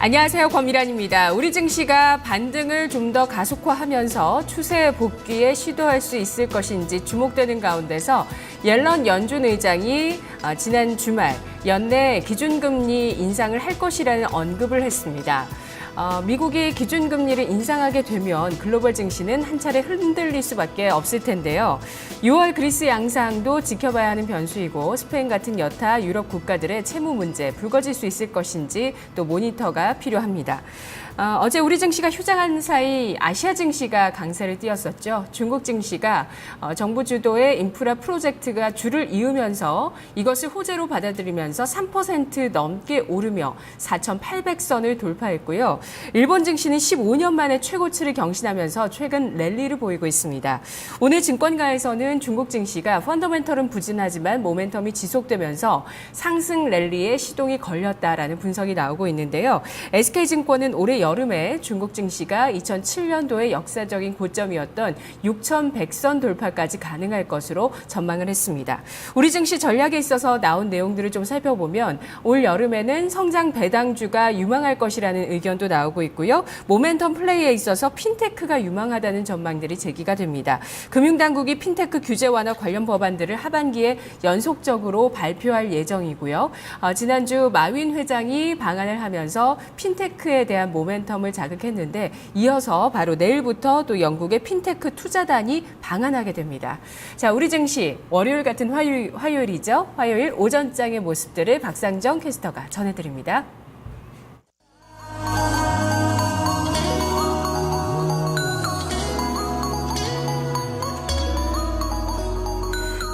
안녕하세요. 권미란입니다. 우리 증시가 반등을 좀 더 가속화하면서 추세 복귀에 시도할 수 있을 것인지 주목되는 가운데서 옐런 연준 의장이 지난 주말 연내 기준금리 인상을 할 것이라는 언급을 했습니다. 미국이 기준금리를 인상하게 되면 글로벌 증시는 한 차례 흔들릴 수밖에 없을 텐데요. 6월 그리스 양상도 지켜봐야 하는 변수이고 스페인 같은 여타 유럽 국가들의 채무 문제 불거질 수 있을 것인지 또 모니터가 필요합니다. 어제 우리 증시가 휴장한 사이 아시아 증시가 강세를 띄었었죠. 중국 증시가 정부 주도의 인프라 프로젝트가 줄을 이으면서 이것을 호재로 받아들이면서 3% 넘게 오르며 4,800선을 돌파했고요. 일본 증시는 15년 만에 최고치를 경신하면서 최근 랠리를 보이고 있습니다. 오늘 증권가에서는 중국 증시가 펀더멘털은 부진하지만 모멘텀이 지속되면서 상승 랠리에 시동이 걸렸다라는 분석이 나오고 있는데요. SK증권은 올해 여름에 중국 증시가 2007년도의 역사적인 고점이었던 6,100선 돌파까지 가능할 것으로 전망을 했습니다. 우리 증시 전략에 있어서 나온 내용들을 좀 살펴보면 올 여름에는 성장 배당주가 유망할 것이라는 의견도 나오고 있고요. 모멘텀 플레이에 있어서 핀테크가 유망하다는 전망들이 제기가 됩니다. 금융당국이 핀테크 규제 완화 관련 법안들을 하반기에 연속적으로 발표할 예정이고요. 지난주 마윈 회장이 방한을 하면서 핀테크에 대한 모멘텀을 자극했는데 이어서 바로 내일부터 또 영국의 핀테크 투자단이 방한하게 됩니다. 자, 우리 증시 월요일 같은 화요일이죠. 화요일 오전장의 모습들을 박상정 캐스터가 전해드립니다.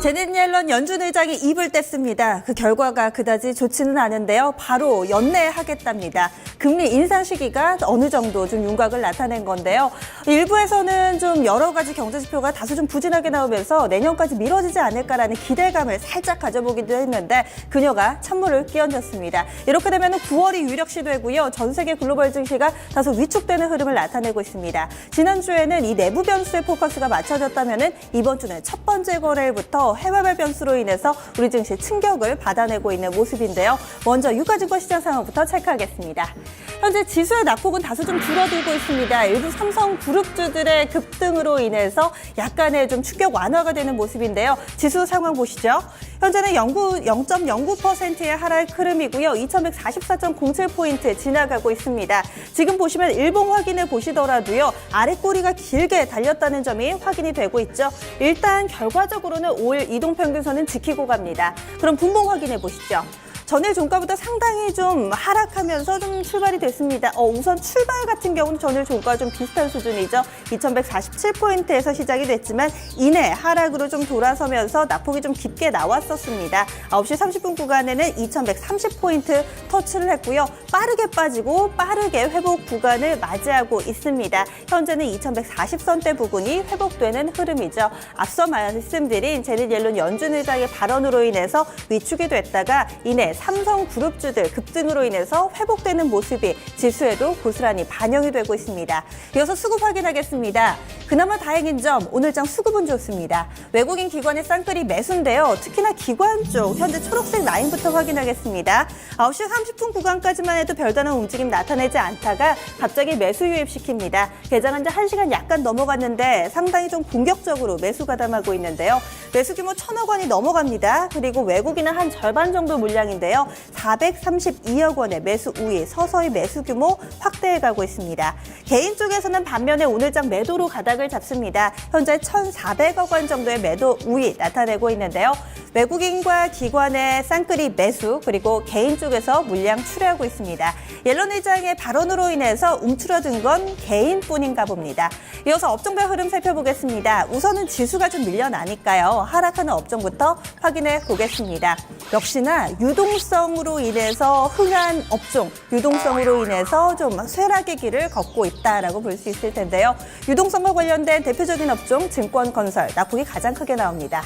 제넷 옐런 연준 의장이 입을 뗐습니다. 그 결과가 그다지 좋지는 않은데요. 바로 연내하겠답니다. 금리 인상 시기가 어느 정도 좀 윤곽을 나타낸 건데요. 일부에서는 좀 여러 가지 경제 지표가 다소 좀 부진하게 나오면서 내년까지 미뤄지지 않을까라는 기대감을 살짝 가져보기도 했는데 그녀가 찬물을 끼얹었습니다. 이렇게 되면 9월이 유력시 되고요. 전 세계 글로벌 증시가 다소 위축되는 흐름을 나타내고 있습니다. 지난주에는 이 내부 변수의 포커스가 맞춰졌다면 이번 주는 첫 번째 거래일부터 해외발 변수로 인해서 우리 증시 충격을 받아내고 있는 모습인데요. 먼저 유가증권 시장 상황부터 체크하겠습니다. 현재 지수의 낙폭은 다소 좀 줄어들고 있습니다. 일부 삼성 그룹주들의 급등으로 인해서 약간의 좀 충격 완화가 되는 모습인데요. 지수 상황 보시죠. 현재는 0.09%의 하락 흐름이고요. 2144.07포인트 지나가고 있습니다. 지금 보시면 일봉 확인해 보시더라도요. 아래 꼬리가 길게 달렸다는 점이 확인이 되고 있죠. 일단 결과적으로는 5일 이동평균선은 지키고 갑니다. 그럼 분봉 확인해 보시죠. 전일 종가보다 상당히 좀 하락하면서 좀 출발이 됐습니다. 우선 출발 같은 경우는 전일 종가와 좀 비슷한 수준이죠. 2147포인트에서 시작이 됐지만 이내 하락으로 좀 돌아서면서 낙폭이 좀 깊게 나왔었습니다. 9시 30분 구간에는 2130포인트 터치를 했고요. 빠르게 빠지고 빠르게 회복 구간을 맞이하고 있습니다. 현재는 2140선대 부근이 회복되는 흐름이죠. 앞서 말씀드린 제넷 옐런 연준 의장의 발언으로 인해서 위축이 됐다가 이내 삼성그룹주들 급등으로 인해서 회복되는 모습이 지수에도 고스란히 반영이 되고 있습니다. 이어서 수급 확인하겠습니다. 그나마 다행인 점 오늘장 수급은 좋습니다. 외국인 기관의 쌍끌이 매수인데요. 특히나 기관 쪽 현재 초록색 라인부터 확인하겠습니다. 9시 30분 구간까지만 해도 별다른 움직임 나타내지 않다가 갑자기 매수 유입시킵니다. 개장한 지 1시간 약간 넘어갔는데 상당히 좀 공격적으로 매수 가담하고 있는데요. 매수 규모 1,000억 원이 넘어갑니다. 그리고 외국인은 한 절반 정도 물량인데요. 432억 원의 매수 우위, 서서히 매수 규모 확대해가고 있습니다. 개인 쪽에서는 반면에 오늘장 매도로 가닥을 잡습니다. 현재 1,400억 원 정도의 매도 우위 나타내고 있는데요. 외국인과 기관의 쌍끌이 매수 그리고 개인 쪽에서 물량 출회하고 있습니다. 옐런 의장의 발언으로 인해서 움츠러든 건 개인뿐인가 봅니다. 이어서 업종별 흐름 살펴보겠습니다. 우선은 지수가 좀 밀려나니까요. 하락하는 업종부터 확인해 보겠습니다. 역시나 유동성으로 인해서 흥한 업종, 유동성으로 인해서 좀 쇠락의 길을 걷고 있다라고 볼 수 있을 텐데요. 유동성과 관련된 대표적인 업종, 증권건설, 낙폭이 가장 크게 나옵니다.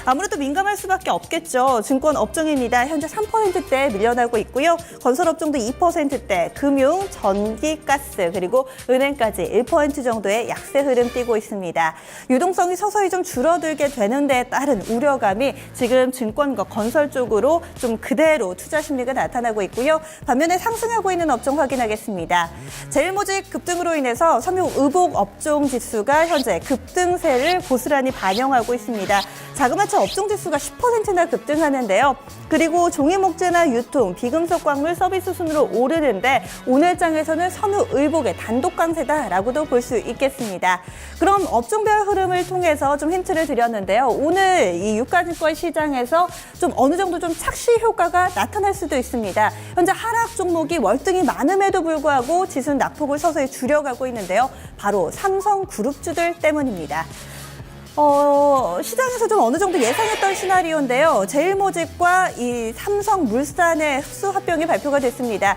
아무래도 민감할 수밖에 없겠죠. 증권 업종입니다. 현재 3%대 밀려나고 있고요. 건설 업종도 2%대, 금융, 전기, 가스, 그리고 은행까지 1% 정도의 약세 흐름 띄고 있습니다. 유동성이 서서히 좀 줄어들게 되는 데에 따른 우려감이 지금 증권과 건설 쪽으로 좀 그대로 투자 심리가 나타나고 있고요. 반면에 상승하고 있는 업종 확인하겠습니다. 제일모직 급등으로 인해서 섬유 의복 업종 지수가 현재 급등세를 고스란히 반영하고 있습니다. 자그마치 업종 지수가 10%나 급등하는데요. 그리고 종이목재나 유통, 비금속 광물 서비스 순으로 오르는데 오늘 장에서는 섬유 의복의 단독 강세다라고도 볼 수 있겠습니다. 그럼 업종별 흐름을 통해서 좀 힌트를 드렸는데요. 오늘 이 유가증권 시장에서 좀 어느 정도 좀 착시 효과가 나타날 수도 있습니다. 현재 하락 종목이 월등히 많음에도 불구하고 지수는 낙폭을 서서히 줄여가고 있는데요. 바로 삼성그룹주들 때문입니다. 시장에서 좀 어느 정도 예상했던 시나리오인데요. 제일모직과 이 삼성물산의 흡수 합병이 발표가 됐습니다.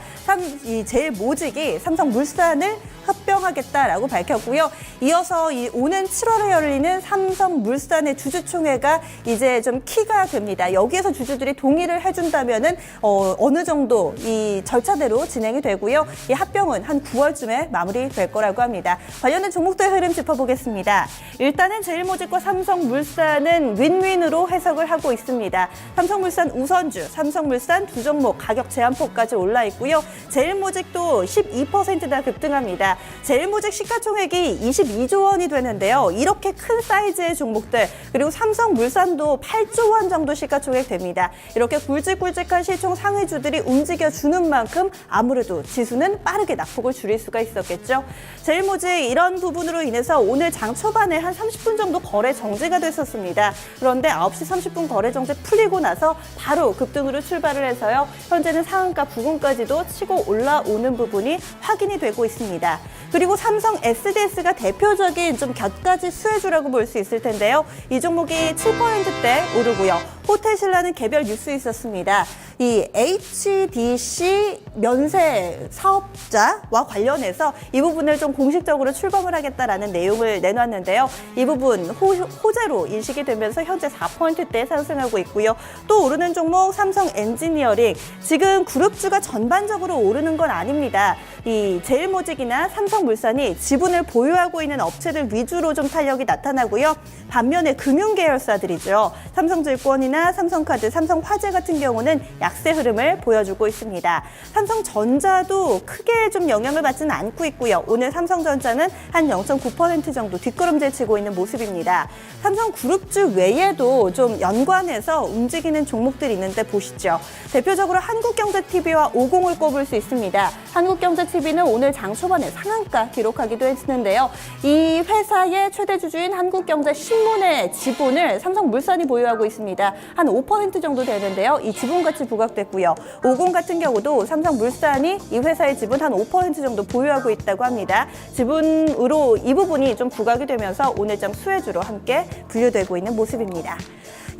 이 제일모직이 삼성물산을 합병하겠다라고 밝혔고요. 이어서 오는 7월에 열리는 삼성물산의 주주총회가 이제 좀 키가 됩니다. 여기에서 주주들이 동의를 해준다면은 어느 정도 이 절차대로 진행이 되고요. 이 합병은 한 9월쯤에 마무리될 거라고 합니다. 관련된 종목들 흐름 짚어보겠습니다. 일단은 제일모직과 삼성물산은 윈윈으로 해석을 하고 있습니다. 삼성물산 우선주, 삼성물산 두 종목 가격 제한폭까지 올라 있고요. 제일모직도 12%나 급등합니다. 제일모직 시가총액이 22조 원이 되는데요. 이렇게 큰 사이즈의 종목들, 그리고 삼성물산도 8조 원 정도 시가총액 됩니다. 이렇게 굵직굵직한 시총 상위주들이 움직여주는 만큼 아무래도 지수는 빠르게 낙폭을 줄일 수가 있었겠죠. 제일모직 이런 부분으로 인해서 오늘 장 초반에 한 30분 정도 거래 정지가 됐었습니다. 그런데 9시 30분 거래 정지 풀리고 나서 바로 급등으로 출발을 해서요. 현재는 상한가 부근까지도 치고 올라오는 부분이 확인이 되고 있습니다. 그리고 삼성 SDS가 대표적인 좀 곁가지 수혜주라고 볼 수 있을 텐데요. 이 종목이 7%대 오르고요. 호텔신라는 개별 뉴스 있었습니다. 이 HDC 면세 사업자와 관련해서 이 부분을 좀 공식적으로 출범을 하겠다라는 내용을 내놨는데요. 이 부분 호재로 인식이 되면서 현재 4%대 상승하고 있고요. 또 오르는 종목 삼성 엔지니어링. 지금 그룹주가 전반적으로 오르는 건 아닙니다. 이 제일모직이나 삼성물산이 지분을 보유하고 있는 업체들 위주로 좀 탄력이 나타나고요. 반면에 금융계열사들이죠. 삼성증권이나 삼성카드, 삼성화재 같은 경우는 약세 흐름을 보여주고 있습니다. 삼성전자도 크게 좀 영향을 받지는 않고 있고요. 오늘 삼성전자는 한 0.9% 정도 뒷걸음질 치고 있는 모습입니다. 삼성그룹주 외에도 좀 연관해서 움직이는 종목들이 있는데 보시죠. 대표적으로 한국경제TV와 50을 꼽을 수 있습니다. 한국경제TV는 오늘 장 초반에 상한가 기록하기도 했는데요. 이 회사의 최대 주주인 한국경제신문의 지분을 삼성물산이 보유하고 있습니다. 한 5% 정도 되는데요. 이 지분가치 부각됐고요. 50 같은 경우도 삼성물산이 이 회사의 지분 한 5% 정도 보유하고 있다고 합니다. 지분으로 이 부분이 좀 부각이 되면서 오늘장 수혜주로 함께 분류되고 있는 모습입니다.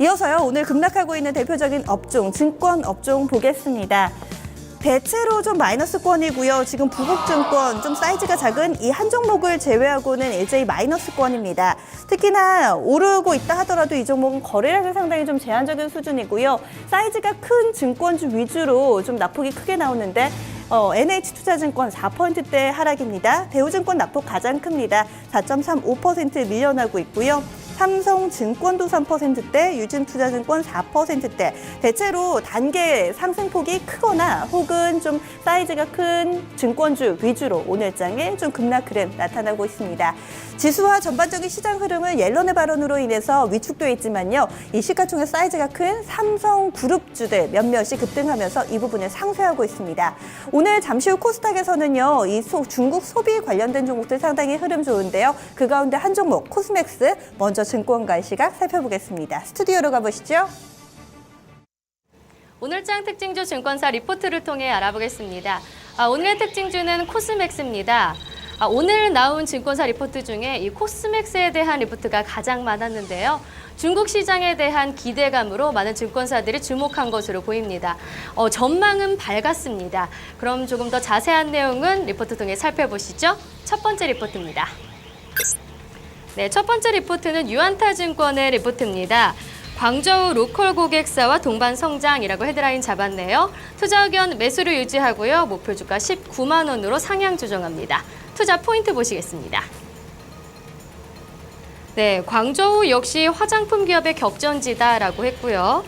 이어서요, 오늘 급락하고 있는 대표적인 업종, 증권 업종 보겠습니다. 대체로 좀 마이너스권이고요. 지금 부국증권 좀 사이즈가 작은 이 한 종목을 제외하고는 일제히 마이너스권입니다. 특히나 오르고 있다 하더라도 이 종목은 거래량이 상당히 좀 제한적인 수준이고요. 사이즈가 큰 증권주 위주로 좀 낙폭이 크게 나오는데 NH투자증권 4%대 하락입니다. 대우증권 낙폭 가장 큽니다. 4.35% 밀려나고 있고요. 삼성증권도 3%대, 유진투자증권 4%대. 대체로 단계 상승폭이 크거나 혹은 좀 사이즈가 큰 증권주 위주로 오늘장에 좀 급락 흐름 나타나고 있습니다. 지수와 전반적인 시장 흐름은 옐런의 발언으로 인해서 위축되어 있지만요. 이 시가총액 사이즈가 큰 삼성그룹주들 몇몇이 급등하면서 이 부분을 상쇄하고 있습니다. 오늘 잠시 후 코스닥에서는요. 이 중국 소비 관련된 종목들 상당히 흐름 좋은데요. 그 가운데 한 종목 코스맥스 먼저 증권가의 시각 살펴보겠습니다. 스튜디오로 가보시죠. 오늘장 특징주 증권사 리포트를 통해 알아보겠습니다. 오늘의 특징주는 코스맥스입니다. 오늘 나온 증권사 리포트 중에 이 코스맥스에 대한 리포트가 가장 많았는데요. 중국 시장에 대한 기대감으로 많은 증권사들이 주목한 것으로 보입니다. 전망은 밝았습니다. 그럼 조금 더 자세한 내용은 리포트 통해 살펴보시죠. 첫 번째 리포트입니다. 네, 첫 번째 리포트는 유안타증권의 리포트입니다. 광저우 로컬 고객사와 동반 성장이라고 헤드라인 잡았네요. 투자 의견 매수를 유지하고요. 목표 주가 19만 원으로 상향 조정합니다. 투자 포인트 보시겠습니다. 네, 광저우 역시 화장품 기업의 격전지다라고 했고요.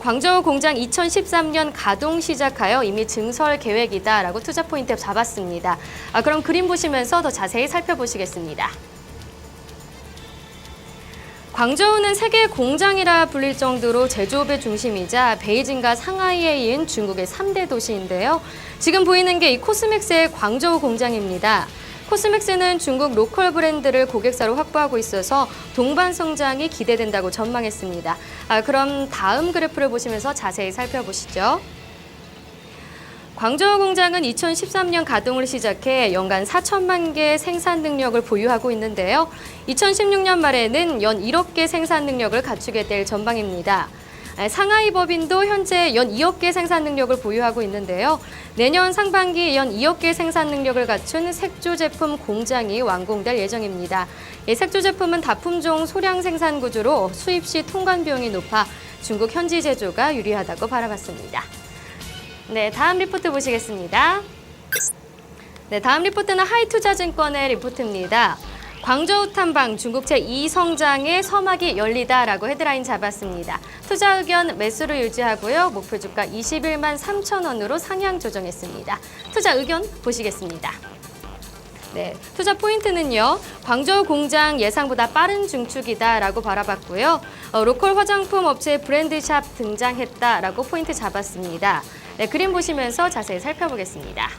광저우 공장 2013년 가동 시작하여 이미 증설 계획이다라고 투자 포인트 잡았습니다. 그럼 그림 보시면서 더 자세히 살펴보시겠습니다. 광저우는 세계 공장이라 불릴 정도로 제조업의 중심이자 베이징과 상하이에 이은 중국의 3대 도시인데요. 지금 보이는 게 이 코스맥스의 광저우 공장입니다. 코스맥스는 중국 로컬 브랜드를 고객사로 확보하고 있어서 동반 성장이 기대된다고 전망했습니다. 그럼 다음 그래프를 보시면서 자세히 살펴보시죠. 광저우 공장은 2013년 가동을 시작해 연간 4천만 개 생산 능력을 보유하고 있는데요. 2016년 말에는 연 1억 개 생산 능력을 갖추게 될 전망입니다. 상하이 법인도 현재 연 2억 개 생산 능력을 보유하고 있는데요. 내년 상반기 연 2억 개 생산 능력을 갖춘 색조 제품 공장이 완공될 예정입니다. 이 색조 제품은 다품종 소량 생산 구조로 수입 시 통관 비용이 높아 중국 현지 제조가 유리하다고 바라봤습니다. 네, 다음 리포트 보시겠습니다. 네, 다음 리포트는 하이투자증권의 리포트입니다. 광저우 탐방 중국 제2성장의 서막이 열리다라고 헤드라인 잡았습니다. 투자 의견 매수를 유지하고요. 목표 주가 21만 3천 원으로 상향 조정했습니다. 투자 의견 보시겠습니다. 네, 투자 포인트는요. 광저우 공장 예상보다 빠른 중축이다라고 바라봤고요. 로컬 화장품 업체 브랜드샵 등장했다라고 포인트 잡았습니다. 네, 그림 보시면서 자세히 살펴보겠습니다.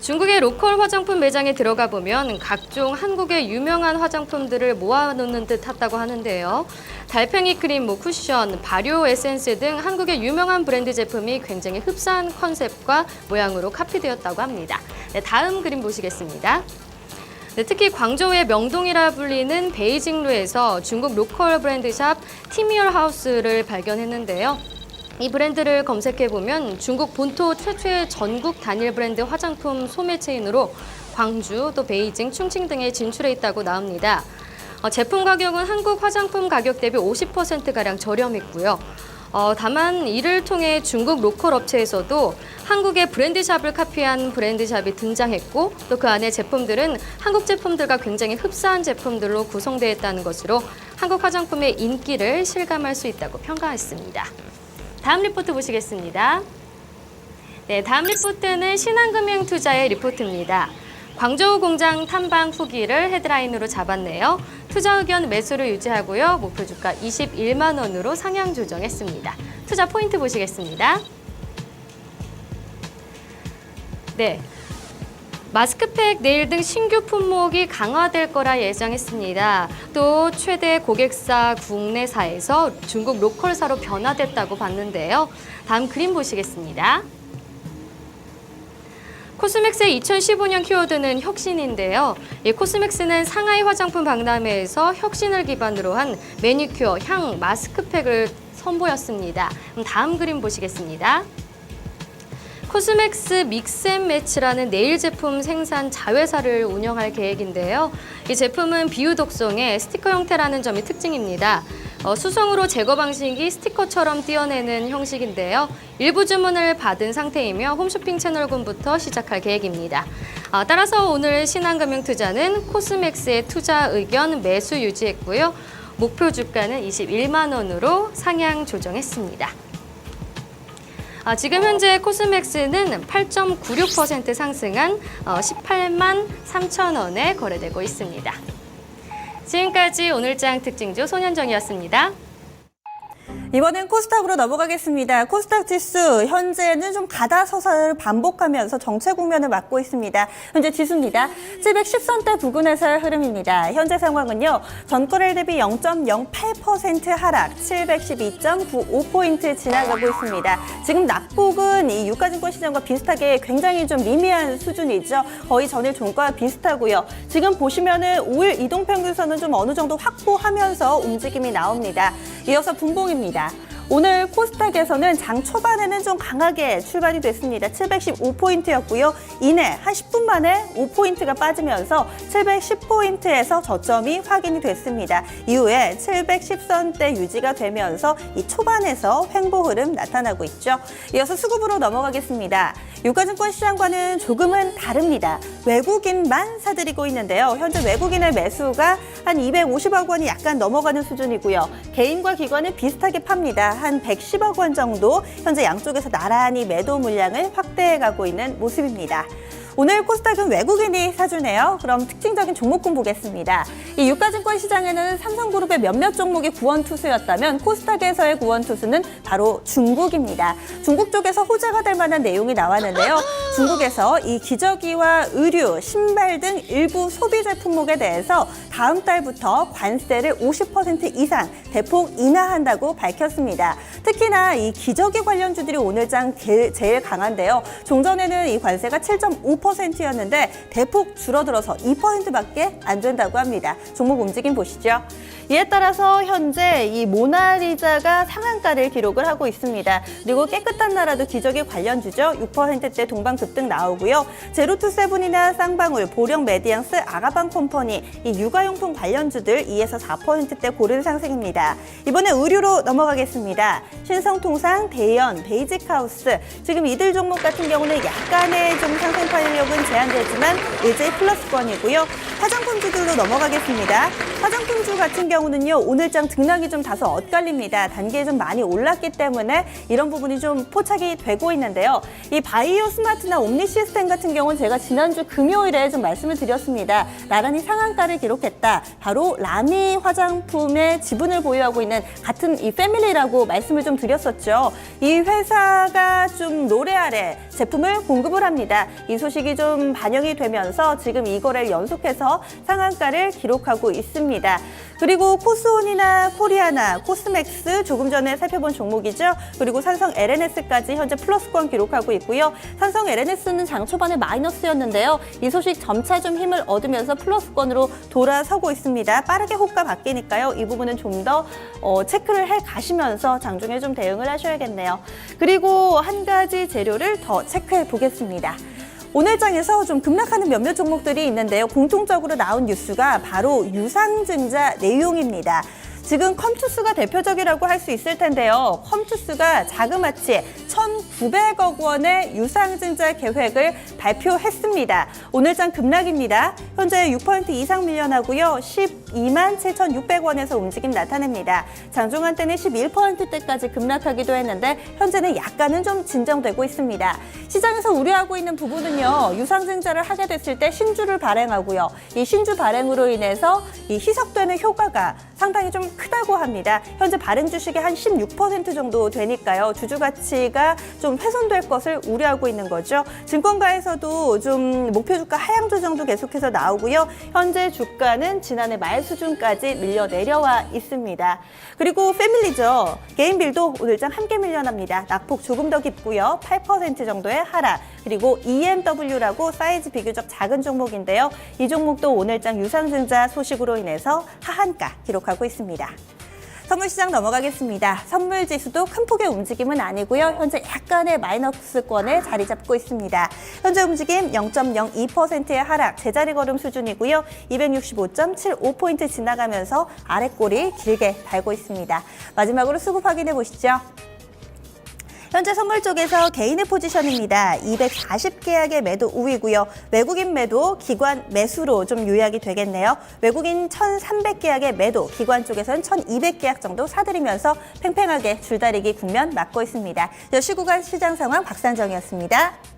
중국의 로컬 화장품 매장에 들어가 보면 각종 한국의 유명한 화장품들을 모아놓는 듯 했다고 하는데요. 달팽이 크림, 쿠션, 발효 에센스 등 한국의 유명한 브랜드 제품이 굉장히 흡사한 컨셉과 모양으로 카피되었다고 합니다. 네, 다음 그림 보시겠습니다. 네, 특히 광저우의 명동이라 불리는 베이징루에서 중국 로컬 브랜드샵 티미얼 하우스를 발견했는데요. 이 브랜드를 검색해보면 중국 본토 최초의 전국 단일 브랜드 화장품 소매 체인으로 광주, 또 베이징, 충칭 등에 진출해 있다고 나옵니다. 제품 가격은 한국 화장품 가격 대비 50%가량 저렴했고요. 다만 이를 통해 중국 로컬 업체에서도 한국의 브랜드샵을 카피한 브랜드샵이 등장했고 또 그 안에 제품들은 한국 제품들과 굉장히 흡사한 제품들로 구성되어 있다는 것으로 한국 화장품의 인기를 실감할 수 있다고 평가했습니다. 다음 리포트 보시겠습니다. 네, 다음 리포트는 신한금융투자의 리포트입니다. 광저우 공장 탐방 후기를 헤드라인으로 잡았네요. 투자 의견 매수를 유지하고요. 목표 주가 21만 원으로 상향 조정했습니다. 투자 포인트 보시겠습니다. 네. 마스크팩, 네일 등 신규 품목이 강화될 거라 예상했습니다. 또 최대 고객사 국내사에서 중국 로컬사로 변화됐다고 봤는데요. 다음 그림 보시겠습니다. 코스맥스의 2015년 키워드는 혁신인데요. 이 코스맥스는 상하이 화장품 박람회에서 혁신을 기반으로 한 매니큐어, 향, 마스크팩을 선보였습니다. 그럼 다음 그림 보시겠습니다. 코스맥스 믹스앤매치라는 네일 제품 생산 자회사를 운영할 계획인데요. 이 제품은 비유 독성의 스티커 형태라는 점이 특징입니다. 수성으로 제거 방식이 스티커처럼 띄어내는 형식인데요. 일부 주문을 받은 상태이며 홈쇼핑 채널군부터 시작할 계획입니다. 따라서 오늘 신한금융투자는 코스맥스의 투자 의견 매수 유지했고요. 목표 주가는 21만 원으로 상향 조정했습니다. 지금 현재 코스맥스는 8.96% 상승한 18만 3천 원에 거래되고 있습니다. 지금까지 오늘장 특징주 손현정이었습니다. 이번엔 코스닥으로 넘어가겠습니다. 코스닥 지수 현재는 좀 가다서사를 반복하면서 정체 국면을 맞고 있습니다. 현재 지수입니다. 710선대 부근에서의 흐름입니다. 현재 상황은요. 전거래일 대비 0.08% 하락, 712.95포인트 지나가고 있습니다. 지금 낙폭은 이 유가증권 시장과 비슷하게 굉장히 좀 미미한 수준이죠. 거의 전일 종가와 비슷하고요. 지금 보시면은 5일 이동평균선은 좀 어느 정도 확보하면서 움직임이 나옵니다. 이어서 분봉입니다. 오늘 코스닥에서는 장 초반에는 좀 강하게 출발이 됐습니다. 715포인트였고요. 이내 한 10분 만에 5포인트가 빠지면서 710포인트에서 저점이 확인이 됐습니다. 이후에 710선대 유지가 되면서 이 초반에서 횡보 흐름 나타나고 있죠. 이어서 수급으로 넘어가겠습니다. 유가증권 시장과는 조금은 다릅니다. 외국인만 사들이고 있는데요. 현재 외국인의 매수가 한 250억 원이 약간 넘어가는 수준이고요. 개인과 기관은 비슷하게 팝니다. 한 110억 원 정도 현재 양쪽에서 나란히 매도 물량을 확대해가고 있는 모습입니다. 오늘 코스닥은 외국인이 사주네요. 그럼 특징적인 종목군 보겠습니다. 이 유가증권 시장에는 삼성그룹의 몇몇 종목이 구원투수였다면 코스닥에서의 구원투수는 바로 중국입니다. 중국 쪽에서 호재가 될 만한 내용이 나왔는데요. 중국에서 이 기저귀와 의류, 신발 등 일부 소비재 품목에 대해서 다음 달부터 관세를 50% 이상 대폭 인하한다고 밝혔습니다. 특히나 이 기저귀 관련주들이 오늘장 제일 강한데요. 종전에는 이 관세가 7.5%였는데 대폭 줄어들어서 2%밖에 안 된다고 합니다. 종목 움직임 보시죠. 이에 따라서 현재 이 모나리자가 상한가를 기록을 하고 있습니다. 그리고 깨끗한 나라도 기저귀 관련주죠. 6%대 동반 급등 나오고요. 제로투세븐이나 쌍방울, 보령 메디앙스, 아가방 컴퍼니, 이 육아용품 관련주들 2에서 4%대 고른 상승입니다. 이번에 의류로 넘어가겠습니다. 신성통상, 대연, 베이직하우스, 지금 이들 종목 같은 경우는 약간의 좀 상승 탄력은 제한되지만 일제히 플러스권이고요. 화장품주들로 넘어가겠습니다. 화장품주 같은 경우는요, 오늘장 등락이 좀 다소 엇갈립니다. 단계에 좀 많이 올랐기 때문에 이런 부분이 좀 포착이 되고 있는데요. 이 바이오 스마트나 옴니 시스템 같은 경우는 제가 지난주 금요일에 좀 말씀을 드렸습니다. 나란히 상한가를 기록했다. 바로 라미 화장품의 지분을 보유하고 있는 같은 이 패밀리라고 말씀을 좀 드렸었죠. 이 회사가 좀 로레알에 제품을 공급을 합니다. 이 소식이 좀 반영이 되면서 지금 이 거래를 연속해서 상한가를 기록하고 있습니다. 그리고 코스온이나 코리아나, 코스맥스 조금 전에 살펴본 종목이죠. 그리고 삼성 LNS까지 현재 플러스권 기록하고 있고요. 삼성 LNS는 장 초반에 마이너스였는데요. 이 소식 점차 좀 힘을 얻으면서 플러스권으로 돌아서고 있습니다. 빠르게 호가 바뀌니까요. 이 부분은 좀 더 체크를 해 가시면서 장중에 좀 대응을 하셔야겠네요. 그리고 한 가지 재료를 더 체크해 보겠습니다. 오늘 장에서 좀 급락하는 몇몇 종목들이 있는데요. 공통적으로 나온 뉴스가 바로 유상증자 내용입니다. 지금 컴투스가 대표적이라고 할 수 있을 텐데요. 컴투스가 자그마치 1,900억 원의 유상증자 계획을 발표했습니다. 오늘장 급락입니다. 현재 6% 이상 밀려나고요. 12만 7,600원에서 움직임 나타냅니다. 장중한 때는 11%대까지 급락하기도 했는데 현재는 약간은 좀 진정되고 있습니다. 시장에서 우려하고 있는 부분은요. 유상증자를 하게 됐을 때 신주를 발행하고요. 이 신주 발행으로 인해서 이 희석되는 효과가 상당히 좀 크다고 합니다. 현재 발행 주식이 한 16% 정도 되니까요. 주주 가치가 좀 훼손될 것을 우려하고 있는 거죠. 증권가에서도 좀 목표 주가 하향 조정도 계속해서 나오고요. 현재 주가는 지난해 말 수준까지 밀려 내려와 있습니다. 그리고 패밀리죠. 개인빌도 오늘장 함께 밀려납니다. 낙폭 조금 더 깊고요. 8% 정도의 하락. 그리고 EMW라고 사이즈 비교적 작은 종목인데요. 이 종목도 오늘장 유상증자 소식으로 인해서 하한가 기록하고 있습니다. 선물시장 넘어가겠습니다. 선물지수도 큰 폭의 움직임은 아니고요. 현재 약간의 마이너스권에 자리 잡고 있습니다. 현재 움직임 0.02%의 하락, 제자리 걸음 수준이고요. 265.75포인트 지나가면서 아랫골이 길게 달고 있습니다. 마지막으로 수급 확인해 보시죠. 현재 선물 쪽에서 개인의 포지션입니다. 240계약의 매도 우위고요. 외국인 매도, 기관 매수로 좀 요약이 되겠네요. 외국인 1,300계약의 매도, 기관 쪽에서는 1,200계약 정도 사들이면서 팽팽하게 줄다리기 국면 맞고 있습니다. 시구간 시장 상황 박산정이었습니다.